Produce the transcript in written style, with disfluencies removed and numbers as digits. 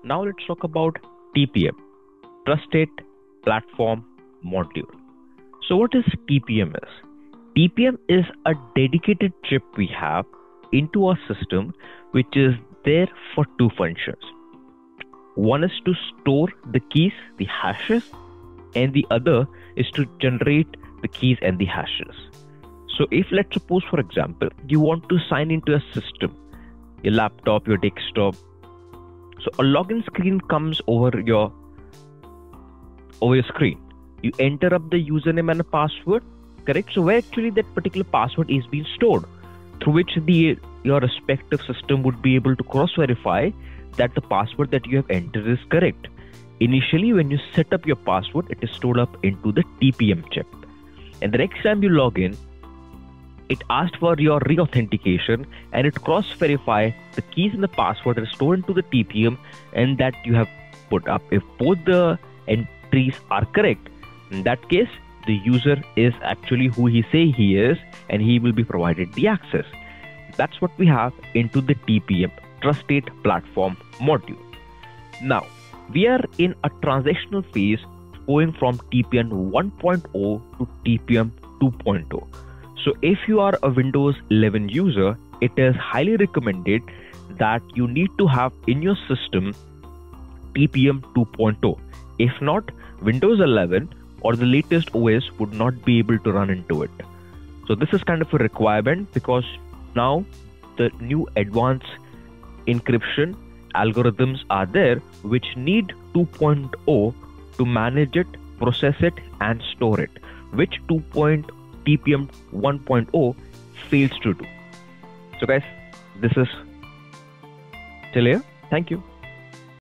Now let's talk about TPM, Trusted Platform Module. So what is TPM is? TPM is a dedicated chip we have into our system which is there for two functions. One is to store the keys, the hashes, and the other is to generate the keys and the hashes. So if let's suppose, for example, you want to sign into a system, your laptop, your desktop. So a login screen comes over your screen. You enter up the username and a password, correct? So where actually that particular password is being stored, through which your respective system would be able to cross-verify that the password that you have entered is correct. Initially, when you set up your password, it is stored up into the TPM chip. And the next time you log in, it asks for your re-authentication and it cross-verify the keys and the password that is stored into the TPM and that you have put up. If both the entries are correct, in that case, the user is actually who he say he is and he will be provided the access. That's what we have into the TPM, Trusted Platform Module. Now, we are in a transitional phase going from TPM 1.0 to TPM 2.0. So if you are a Windows 11 user, it is highly recommended that you need to have in your system TPM 2.0. If not, Windows 11 or the latest OS would not be able to run into it. So this is kind of a requirement because now the new advanced encryption algorithms are there which need 2.0 to manage it, process it and store it, which TPM 1.0 fails to do. So guys, this is till here. Thank you.